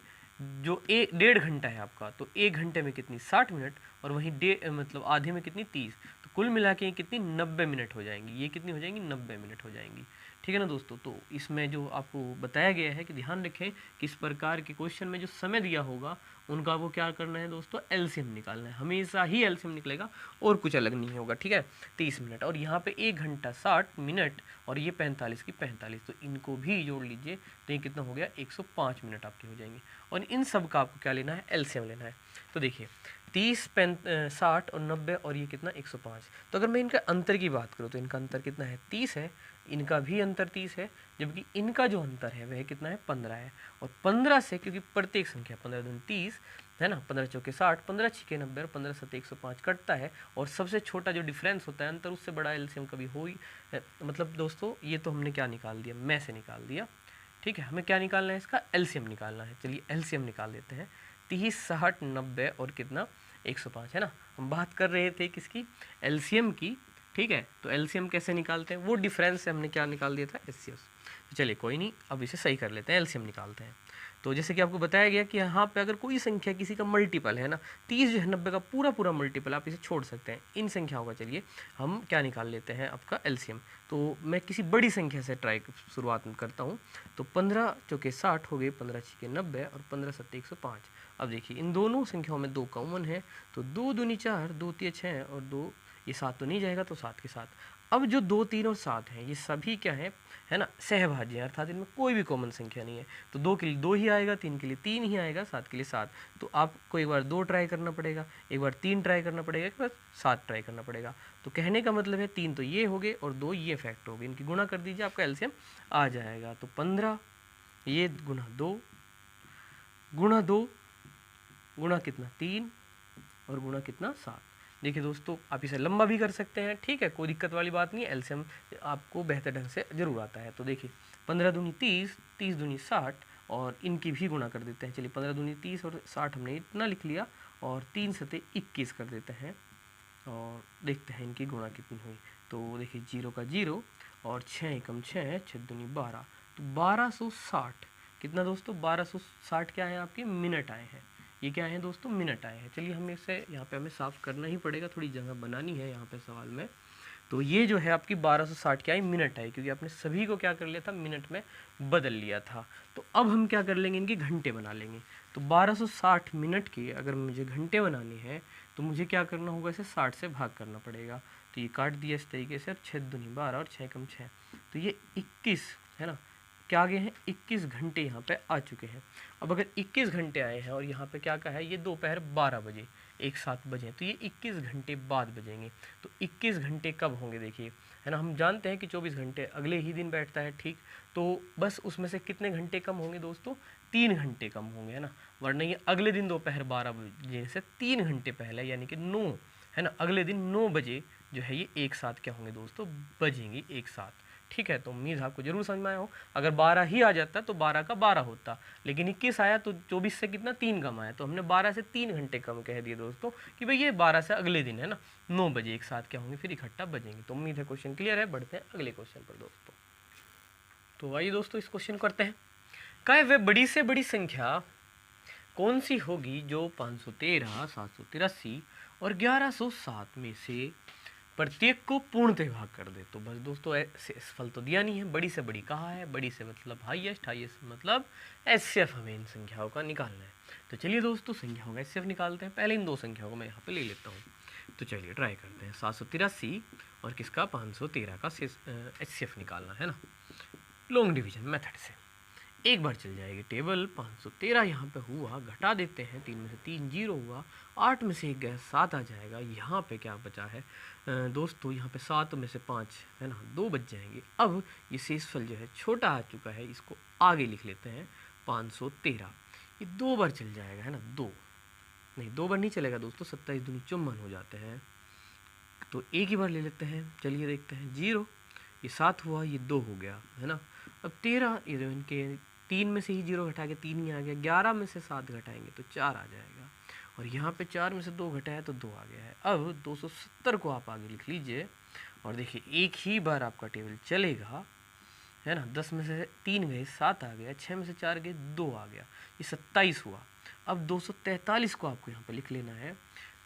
जो 1.5 घंटा है आपका, तो 1 घंटे में कितनी 60 मिनट, और वहीं मतलब आधे में कितनी 30, तो कुल मिला के कितनी 90 मिनट हो जाएंगी। ये कितनी हो जाएंगी 90 मिनट हो जाएंगी। ठीक है ना दोस्तों, तो इसमें जो आपको बताया गया है कि ध्यान रखें कि इस प्रकार के क्वेश्चन में जो समय दिया होगा उनका वो क्या करना है दोस्तों, LCM निकालना है। हमेशा ही LCM निकलेगा और कुछ अलग नहीं होगा। ठीक है, 30 मिनट और यहाँ पे 1 घंटा 60 मिनट और ये 45 की 45, तो इनको भी जोड़ लीजिए तो ये कितना हो गया 105 मिनट आपके हो जाएंगे। और इन सब का आपको क्या लेना है, LCM लेना है। तो देखिए 30, 60 और 90 और ये कितना 105। तो अगर मैं इनका अंतर की बात करूँ तो इनका अंतर कितना है 30 है, इनका भी अंतर 30 है, जबकि इनका जो अंतर है वह कितना है 15 है। और 15 से क्योंकि प्रत्येक संख्या 15 दूनी 30 है ना, 15 चौके 60, 15 छिके 90 और 15 सत्ते 105 कटता है। और सबसे छोटा जो डिफरेंस होता है अंतर, उससे बड़ा LCM कभी हो ही मतलब दोस्तों ये तो हमने क्या निकाल दिया, मैं से निकाल दिया। ठीक है, हमें क्या निकालना है, इसका LCM निकालना है। चलिए LCM निकाल देते हैं। 30, 60, 90 और कितना 105 है ना। हम बात कर रहे थे किसकी, LCM की। ठीक है, तो LCM कैसे निकालते हैं, वो डिफरेंस से हमने क्या निकाल दिया था SCS। तो चलिए कोई नहीं, अब इसे सही कर लेते हैं, LCM निकालते हैं। तो जैसे कि आपको बताया गया कि यहाँ पे अगर कोई संख्या किसी का मल्टीपल है ना, 30 जो है 90 का पूरा मल्टीपल, आप इसे छोड़ सकते हैं। इन संख्याओं का चलिए हम क्या निकाल लेते हैं आपका LCM। तो मैं किसी बड़ी संख्या से शुरुआत करता हूँ। तो 15 चौके 60 हो गए, 15 छिके 90 और 15 सत्ते 105। अब देखिए इन दोनों संख्याओं में 2 कॉमन है, तो 2 दूनी 4, 2 तिया 6 और 2 ये 7 तो नहीं जाएगा, तो 7 के 7। अब जो 2, 3 और 7 हैं ये सभी क्या है ना सहभाज्य हैं, अर्थात इनमें कोई भी कॉमन संख्या नहीं है। तो 2 के लिए 2 ही आएगा, 3 के लिए 3 ही आएगा, 7 के लिए 7। तो आपको एक बार 2 ट्राई करना पड़ेगा, एक बार 3 ट्राई करना पड़ेगा, एक बार 7 ट्राई करना पड़ेगा। तो कहने का मतलब है 3 तो ये हो गए और 2 ये फैक्ट हो गए, इनकी गुणा कर दीजिए, आपका LCM आ जाएगा। तो 15 ये गुणा 2 गुणा 2 गुणा कितना 3 और गुणा कितना 7। देखिए दोस्तों, आप इसे लंबा भी कर सकते हैं, ठीक है, कोई दिक्कत वाली बात नहीं है। एलसीएम आपको बेहतर ढंग से जरूर आता है। तो देखिए 15 दूनी 30, 30 दूनी 60 और इनकी भी गुणा कर देते हैं। चलिए 15 दूनी 30 और 60 हमने इतना लिख लिया और 3 सते 21 कर देते हैं और देखते हैं इनकी गुणा कितनी हुई। तो देखिए 0 का 0 और 6 एकम 6, 6 दूनी 12, तो 1260 कितना दोस्तों, 1260 क्या है आपके मिनट आए हैं। ये क्या है दोस्तों, मिनट आए हैं। चलिए हम इसे यहाँ पे हमें साफ करना ही पड़ेगा, थोड़ी जगह बनानी है यहाँ पे सवाल में। तो ये जो है आपकी 1260 क्या है, मिनट है, क्योंकि आपने सभी को क्या कर लिया था, मिनट में बदल लिया था। तो अब हम क्या कर लेंगे, इनके घंटे बना लेंगे। तो 1260 मिनट के अगर मुझे घंटे बनाने हैं तो मुझे क्या करना होगा, इसे 60 से भाग करना पड़ेगा। तो ये काट दिया इस तरीके से, 6 दूनी 12 और 6 कम 6, तो ये 21 है ना, क्या आ गए हैं, 21 घंटे यहाँ पे आ चुके हैं। अब अगर 21 घंटे आए हैं और यहाँ पे क्या कहा है, ये दोपहर 12 बजे एक साथ बजे, तो ये 21 घंटे बाद बजेंगे। तो 21 घंटे कब होंगे, देखिए है ना, हम जानते हैं कि 24 घंटे अगले ही दिन बैठता है, ठीक, तो बस उसमें से कितने घंटे कम होंगे दोस्तों, 3 घंटे कम होंगे, है ना, वरना ये अगले दिन दोपहर 12 बजे से 3 घंटे पहले यानी कि 9, है ना, अगले दिन 9 बजे जो है ये एक साथ क्या होंगे दोस्तों, बजेंगे एक साथ, ठीक है। तो उम्मीद आपको जरूर समझ में आया हो। अगर 12 ही आ जाता तो 12 का 12 होता, लेकिन 21 आया तो 24 से कितना 3 कम आया, तो हमने 12 से 3 घंटे कम कह दिए दोस्तों कि भाई ये 12 से अगले दिन है ना 9 बजे एक साथ क्या होंगे, फिर इकट्ठा बजेंगे। तो उम्मीद है क्वेश्चन क्लियर है। बढ़ते हैं अगले क्वेश्चन पर दोस्तों। तो आइए दोस्तों इस क्वेश्चन को करते हैं। क्या वह बड़ी से बड़ी संख्या कौन सी होगी जो 513, 783 और 1107 में से प्रत्येक को पूर्णतः भाग कर दे। तो बस दोस्तों फल तो दिया नहीं है, बड़ी से बड़ी कहा है, बड़ी से मतलब हाईएस्ट, हाईएस्ट मतलब एचसीएफ हमें इन संख्याओं का निकालना है। तो चलिए दोस्तों संख्याओं का एचसीएफ निकालते हैं। पहले इन दो संख्याओं को मैं यहाँ पे ले लेता हूँ। तो चलिए ट्राई करते हैं, 783 और किसका 513 का एचसीएफ निकालना है ना, लॉन्ग डिवीजन मेथड से। एक बार चल जाएगी टेबल, 513 यहाँ पे हुआ, घटा देते हैं, 3 में से 3 जीरो हुआ, 8 में से 1 गया 7 आ जाएगा। यहाँ पे क्या बचा है दोस्तों, यहाँ पे 7 में से 5 है ना 2 बच जाएंगे। अब ये शेषफल जो है छोटा आ चुका है, इसको आगे लिख लेते हैं 513। ये 2 बार चल जाएगा है ना, 2 नहीं 2 बार नहीं चलेगा दोस्तों, 27 दूनी 54 हो जाते हैं, तो एक ही बार ले लेते हैं। चलिए देखते हैं, 0 ये 7 हुआ, ये 2 हो गया है ना। अब 13 ये इनके 3 में से ही 0 घटा के 3 ही आ गया, 11 में से 7 घटाएंगे तो 4 आ जाएगा, और यहाँ पे 4 में से 2 घटाया तो 2 आ गया है। अब 270 को आप आगे लिख लीजिए और देखिए एक ही बार आपका टेबल चलेगा है ना। 10 में से 3 गए 7 आ गया, 6 में से 4 गए 2 आ गया, ये 27 हुआ। अब 243 को आपको यहाँ पे लिख लेना है।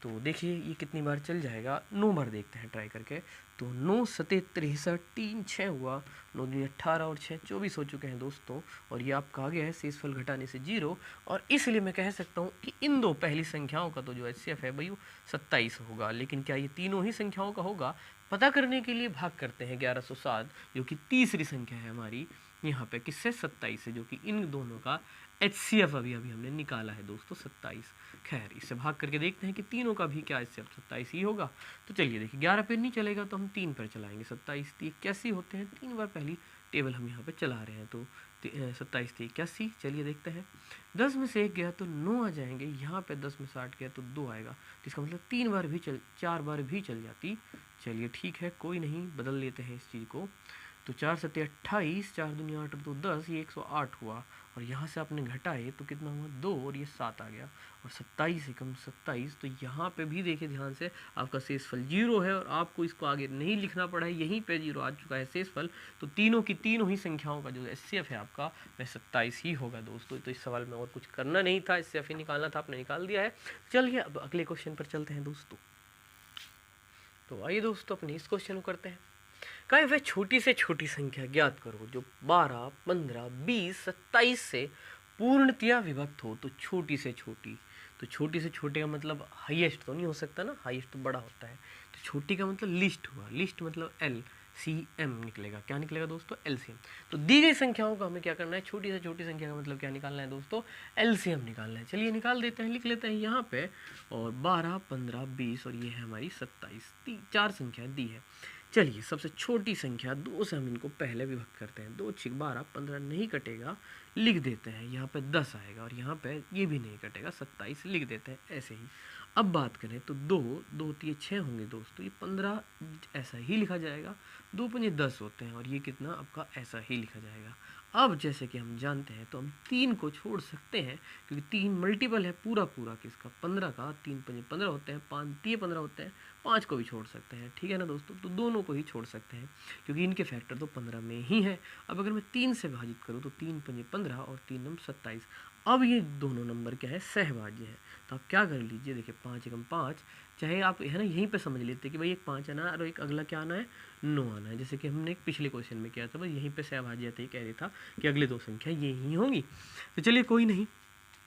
तो देखिए ये कितनी बार चल जाएगा, 9 बार देखते हैं ट्राई करके। तो 9 सते 63, 3 6 हुआ, 9 दूनी 18 और 6 24 हो चुके हैं दोस्तों। और ये आपका आ गया है शेषफल घटाने से 0, और इसलिए मैं कह सकता हूँ कि इन दो पहली संख्याओं का तो जो एचसीएफ है भाई वो 27 होगा। लेकिन क्या ये तीनों ही संख्याओं का होगा, पता करने के लिए भाग करते हैं 1107 जो कि तीसरी संख्या है हमारी यहाँ पे, किससे 27 से, जो कि इन दोनों का एचसीएफ अभी हमने निकाला है दोस्तों 27। खैर इससे भाग करके देखते हैं कि तीनों का भी क्या एचसीएफ 27 ही होगा। तो चलिए देखिए 11 पे नहीं चलेगा तो हम 3 पर चलाएंगे। 27 81 होते हैं, 3 बार पहली टेबल हम यहाँ पे चला रहे हैं, तो 27 81। चलिए देखते हैं, 10 में से 1 गया तो 9 आ जाएंगे, यहाँ पे 10 में से 8 गया तो 2 आएगा, तो इसका मतलब 3 बार भी 4 बार भी चल जाती। चलिए ठीक है, कोई नहीं, बदल लेते हैं इस चीज़ को। तो 4 सत्ते 28, 4 दूनी 8 2 10, ये 108 हुआ, और यहाँ से आपने घटाए तो कितना हुआ 2, और ये 7 आ गया, और 27 एकम 27। तो यहाँ पे भी देखिए ध्यान से, आपका शेषफल 0 है और आपको इसको आगे नहीं लिखना पड़ा है, यहीं पे 0 आ चुका है शेषफल। तो तीनों की तीनों ही संख्याओं का जो एचसीएफ है आपका वह 27 ही होगा दोस्तों। तो इस सवाल में और कुछ करना नहीं था, एचसीएफ ही निकालना था, आपने निकाल दिया है। चलिए अब अगले क्वेश्चन पर चलते हैं दोस्तों। तो आइए दोस्तों अपने इस क्वेश्चन को करते हैं। कहीं वह छोटी से छोटी संख्या ज्ञात करो जो 12, 15, 20, 27 से पूर्णतया विभक्त हो। तो छोटी से छोटी, तो छोटी से छोटे का मतलब हाईएस्ट तो नहीं हो सकता ना, हाईएस्ट तो बड़ा होता है। तो छोटी का मतलब लिस्ट हुआ, लिस्ट मतलब LCM निकलेगा। क्या निकलेगा दोस्तों, LCM। तो दी गई संख्याओं का हमें क्या करना है, छोटी से छोटी संख्या का मतलब क्या निकालना है दोस्तों, LCM निकालना है। चलिए निकाल देते हैं, लिख लेते हैं यहाँ पे, और 12, 15, 20 और ये है हमारी 27, 4 संख्या दी है। चलिए सबसे छोटी संख्या 2 से हम इनको पहले विभक्त करते हैं। 2 6 12, 15 नहीं कटेगा, लिख देते हैं यहाँ पे 10 आएगा, और यहाँ पे ये भी नहीं कटेगा 27 लिख देते हैं ऐसे ही। अब बात करें तो 2 2 3 6 होंगे दोस्तों, ये 15 ऐसा ही लिखा जाएगा। 2 पंजे 10 होते हैं और ये कितना आपका ऐसा ही लिखा जाएगा। अब जैसे कि हम जानते हैं तो हम 3 को छोड़ सकते हैं, क्योंकि 3 मल्टीपल है पूरा पूरा किसका 15 का। 3 पंजे 15 होते हैं, 5 3 15 होते हैं, 5 को भी छोड़ सकते हैं, ठीक है ना दोस्तों। तो दोनों को ही छोड़ सकते हैं क्योंकि इनके फैक्टर तो 15 में ही है। अब अगर मैं 3 से विभाजित करूँ तो 3 पंजे 15 और 3 नम 27। अब ये दोनों नंबर क्या है, सहभाज्य है। तो आप क्या कर लीजिए, देखिए 5 एकम 5, चाहे आप है ना यहीं पे समझ लेते कि भाई एक 5 आना है और एक अगला क्या आना है, 9 आना है। जैसे कि हमने एक पिछले क्वेश्चन में किया था, बस यहीं पे सहभाज्य ही कह रहा था कि अगली दो संख्या ये ही होंगी। तो चलिए कोई नहीं,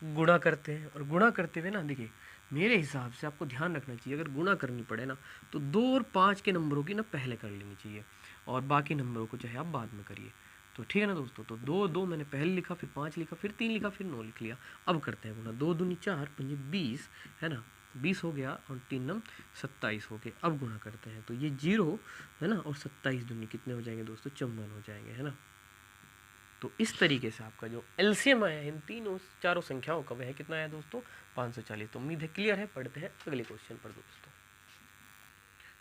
गुणा करते हैं। और गुणा करते हुए ना देखिए, मेरे हिसाब से आपको ध्यान रखना चाहिए, अगर गुणा करनी पड़े ना तो 2 और 5 के नंबरों की ना पहले कर लेनी चाहिए और बाकी नंबरों को चाहे आप बाद में करिए। तो ठीक है ना दोस्तों। तो 2 2 मैंने पहले लिखा, फिर 5 लिखा, फिर 3 लिखा, फिर 9 लिख लिया। अब करते हैं गुणा। 2 दूनी 4 पंजे 20 है ना, 20 हो गया और 3 नम 27 हो गए। अब गुणा करते हैं तो ये 0 है ना और 27 दूनी कितने हो जाएंगे दोस्तों, 54 हो जाएंगे, है ना। तो इस तरीके से आपका जो एलसीएम आया है इन तीनों चारों संख्याओं का, वह कितना आया दोस्तों, 540। तो उम्मीद है क्लियर है। पढ़ते हैं अगले क्वेश्चन पर दोस्तों।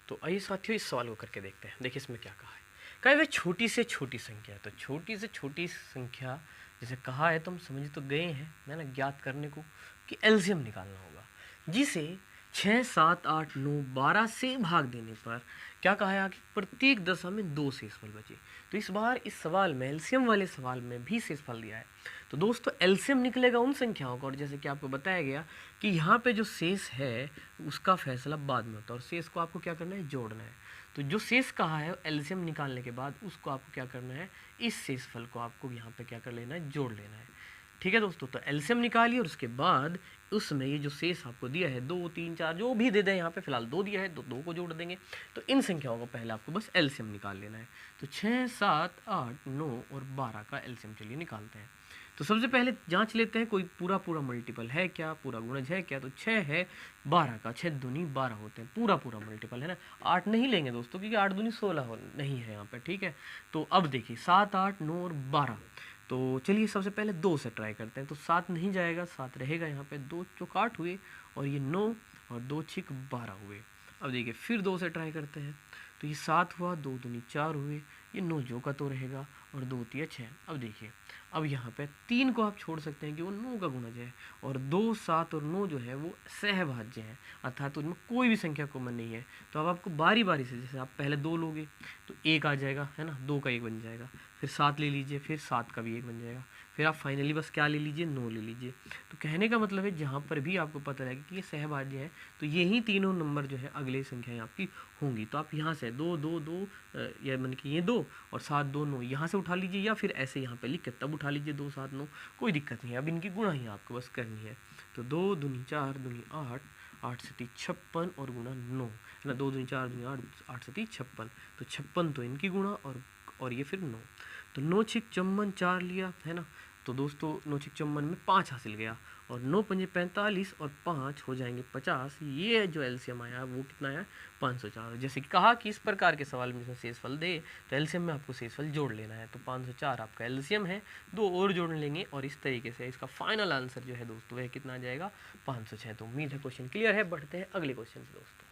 तो आइए साथियों इस सवाल को करके देखते हैं। देखिए इसमें क्या कहा है, कहा है वह छोटी से छोटी संख्या है। तो छोटी से छोटी संख्या जैसे कहा है तो हम समझ तो गए हैं है ना, ज्ञात करने को कि एलसीएम निकालना होगा, जिसे 6 7 8 9 12 से भाग देने पर क्या कहा है आगे, प्रत्येक दशा में 2 शेषफल बचे। तो इस बार इस सवाल में, एलसीएम वाले सवाल में भी शेषफल दिया है। तो दोस्तों एलसीएम निकलेगा उन संख्याओं का, और जैसे कि आपको बताया गया कि यहाँ पे जो शेष है उसका फैसला बाद में होता है, और शेष को आपको क्या करना है, जोड़ना है। तो जो शेष कहा है एलसीएम निकालने के बाद उसको आपको क्या करना है, इस शेषफल को आपको यहाँ पे क्या कर लेना है, जोड़ लेना है। ठीक है दोस्तों। तो एलसीएम निकालिए और उसके बाद उसमें ये जो शेष आपको दिया है 2 3 4 जो भी दे दें, यहाँ पे फिलहाल 2 दिया है तो 2 को जोड़ देंगे। तो इन संख्याओं को पहले आपको बस एलसीएम निकाल लेना है। तो 6 7 8 9 और 12 का एलसीएम चलिए निकालते हैं। तो सबसे पहले जांच लेते हैं कोई पूरा पूरा मल्टीपल है क्या, पूरा गुणज है क्या। तो 6 है 12 का, 6 दूनी 12 होते हैं, पूरा पूरा मल्टीपल है ना। 8 नहीं लेंगे दोस्तों क्योंकि 8 दूनी 16 नहीं है यहाँ पे, ठीक है। तो अब देखिए 7 8 9 और 12। तो चलिए सबसे पहले 2 से ट्राई करते हैं। तो 7 नहीं जाएगा, 7 रहेगा यहाँ पे, 2 चौक 8 हुए और ये 9 और 2 छिक 12 हुए। अब देखिए फिर 2 से ट्राई करते हैं। तो ये 7 हुआ, 2 दूनी 4 हुए, ये 9 जो का तो रहेगा और 2 तिया 6। अब देखिए अब यहाँ पे 3 को आप छोड़ सकते हैं कि वो 9 का गुणज है, और 2 7 और 9 जो है वो सहभाज्य है, अर्थात उनमें कोई भी संख्या कॉमन नहीं है। तो अब आपको बारी बारी से, जैसे आप पहले 2 लोगे तो 1 आ जाएगा है ना, 2 का 1 बन जाएगा, फिर 7 ले लीजिए, फिर 7 का भी 1 बन जाएगा, फिर आप फाइनली बस क्या ले लीजिए, 9 ले लीजिए। तो कहने का मतलब है जहाँ पर भी आपको पता लगे कि ये सहभाज्य है तो यही तीनों नंबर जो है अगली संख्याएं आपकी होंगी। तो आप यहाँ से 2 2 2 या मन कि ये 2 और 7 2 9 यहाँ से उठा लीजिए, या फिर ऐसे यहाँ पे लिख के तब उठा लीजिए 2 7 9, कोई दिक्कत नहीं है। अब इनकी गुणा ही आपको बस करनी है। तो 2 दूनी 4 दूनी 8, 8 से 3 56 और गुणा 9 है ना, 2 दूनी 4 दूनी 8, 8 से 3 56। तो 56 तो इनकी गुणा और ये फिर 9। तो 9 छिक 54, 4 लिया है ना। तो दोस्तों 9 छिक 54 में 5 हासिल गया, और 9 पंजे 45 और 5 हो जाएंगे 50। ये जो एलसीएम आया वो कितना आया, 504। जैसे कि कहा कि इस प्रकार के सवाल में शेषफल दे तो एलसीएम में आपको शेषफल जोड़ लेना है। तो 504 आपका एलसीएम है, 2 और जोड़ लेंगे और इस तरीके से इसका फाइनल आंसर जो है दोस्तों वह कितना आ जाएगा, 506। तो उम्मीद है क्वेश्चन क्लियर है। बढ़ते हैं अगले क्वेश्चन से दोस्तों।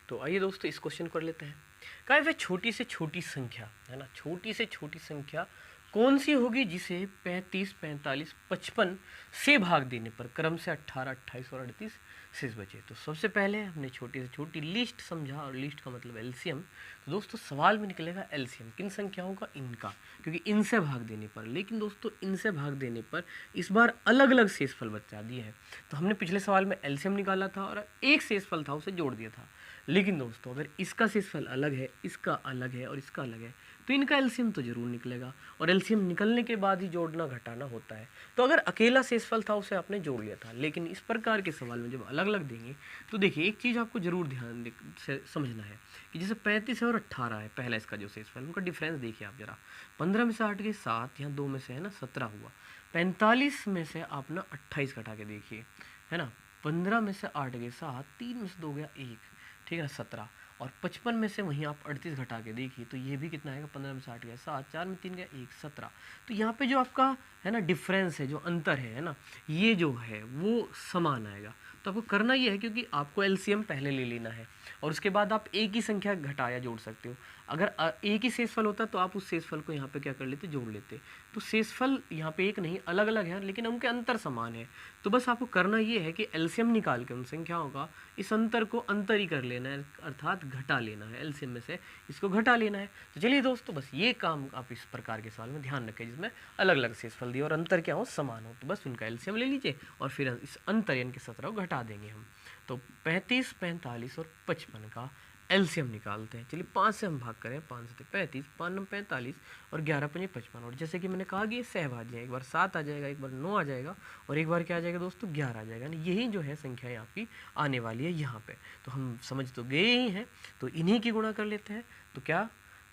तो आइए दोस्तों इस क्वेश्चन कर लेते हैं। कहा वह छोटी से छोटी संख्या है ना, छोटी से छोटी संख्या कौन सी होगी जिसे 35 45 55 से भाग देने पर क्रम से 18 28 और 38 शेष बचे। तो सबसे पहले हमने छोटी से छोटी लिस्ट समझा, और लिस्ट का मतलब एलसीएम। तो दोस्तों सवाल में निकलेगा एलसीएम किन संख्याओं का, इनका, क्योंकि इनसे भाग देने पर। लेकिन दोस्तों इनसे भाग देने पर इस बार अलग अलग शेषफल बचा दिए हैं। तो हमने पिछले सवाल में एलसीएम निकाला था और एक शेषफल था उसे जोड़ दिया था। लेकिन दोस्तों अगर इसका शेषफल अलग है, इसका अलग है और इसका अलग है तो इनका एलसीएम तो जरूर निकलेगा, और एलसीएम निकलने के बाद ही जोड़ना घटाना होता है। तो अगर अकेला शेषफल था उसे आपने जोड़ लिया था, लेकिन इस प्रकार के सवाल में जब अलग अलग देंगे तो देखिए एक चीज़ आपको जरूर ध्यान से समझना है कि जैसे 35 है और 18 है पहला इसका जो शेषफल, उनका डिफरेंस देखिए आप जरा। 15 में से 8 गए 7, यहाँ 2 में से है ना 17 हुआ। 45 में से आप ना 28 घटा के देखिए है ना, 15 में से 8 गए 7, 3 में से 2 गया 1, ठीक है ना 17, और 55 में से वहीं आप 38 घटा के देखिए तो ये भी कितना आएगा, 15 में से 8 गया 7, 4 में 3 गया 1, 17। तो यहाँ पे जो आपका है ना डिफरेंस है, जो अंतर है ना, ये जो है वो समान आएगा। तो आपको करना ये है, क्योंकि आपको एलसीएम पहले ले लेना है और उसके बाद आप एक ही संख्या घटा या जोड़ सकते हो। अगर एक ही शेषफल होता तो आप उस शेषफल को यहाँ पे क्या कर लेते, जोड़ लेते। तो शेषफल यहाँ पे एक नहीं, अलग अलग है लेकिन उनके अंतर समान है। तो बस आपको करना ये है कि एलसीएम निकाल के उन संख्याओं का इस अंतर को अंतर ही कर लेना है, अर्थात घटा लेना है। एलसीएम में से इसको घटा लेना है। तो चलिए दोस्तों, बस ये काम आप इस प्रकार के सवाल में ध्यान रखें जिसमें अलग अलग शेषफल दिए और अंतर क्या हो, समान हो। तो बस उनका एलसीएम ले लीजिए और फिर इस अंतर यानी कि 17 को घटा देंगे हम। तो 35, 45 और 55 का एलसीएम निकालते हैं। चलिए 5 से हम भाग करें, 5 से 35, 5 9 45 और 11 5 55। और जैसे कि मैंने कहा कि ये सहभाज्य है, एक बार 7 आ जाएगा, एक बार 9 आ जाएगा और एक बार क्या आ जाएगा दोस्तों, 11 आ जाएगा। यही जो है संख्याएं आपकी आने वाली है यहाँ पे। तो हम समझ तो गए ही हैं, तो इन्हीं की गुणा कर लेते हैं। तो क्या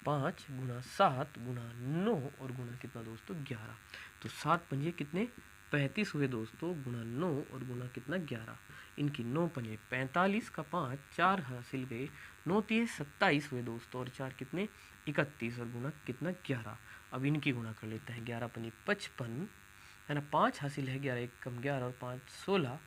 5 गुणा 7 गुणा 9 और गुणा कितना दोस्तों, 11। तो 7 पंजे कितने, 35 हुए दोस्तों, गुणा 9 और गुणा कितना, 11। इनकी 9 पंजे 45 का 5, 4 हासिल गए, 9 3 27 हुए दोस्तों और 4 कितने, 31 और गुणा कितना, 11। अब इनकी गुणा कर लेते हैं, 11 पंजे 55 है ना, 5 हासिल है, 11 1 कम 11 और 5 16,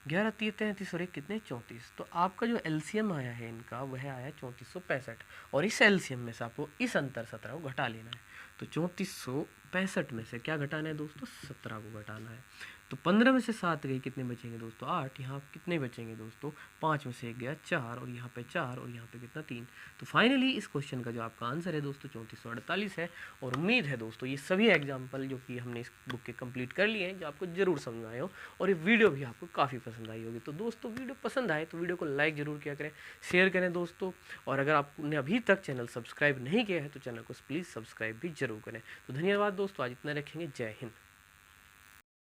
11 3 33 और 1 कितने, 34। तो आपका जो एलसीएम आया है इनका वह आया 3465 और इस एलसीएम में से आपको इस अंतर 17 को घटा लेना है। तो 3465 में से क्या घटाना है दोस्तों, 17 को घटाना है। तो 15 में से 7 गई, कितने बचेंगे दोस्तों, 8। यहाँ कितने बचेंगे दोस्तों, 5 में से 1 गया 4 और यहाँ पे 4 और यहाँ पे कितना, 3। तो फाइनली इस क्वेश्चन का जो आपका आंसर है दोस्तों 3448 है। और उम्मीद है दोस्तों ये सभी एग्जाम्पल जो कि हमने इस बुक के कंप्लीट कर लिए हैं, जो आपको जरूर समझ आए हो और ये वीडियो भी आपको काफ़ी पसंद आई होगी। तो दोस्तों वीडियो पसंद आए तो वीडियो को लाइक जरूर किया करें, शेयर करें दोस्तों। और अगर आपने अभी तक चैनल सब्सक्राइब नहीं किया है तो चैनल को प्लीज़ सब्सक्राइब भी जरूर करें। तो धन्यवाद दोस्तों, आज इतना रखेंगे। जय हिंद।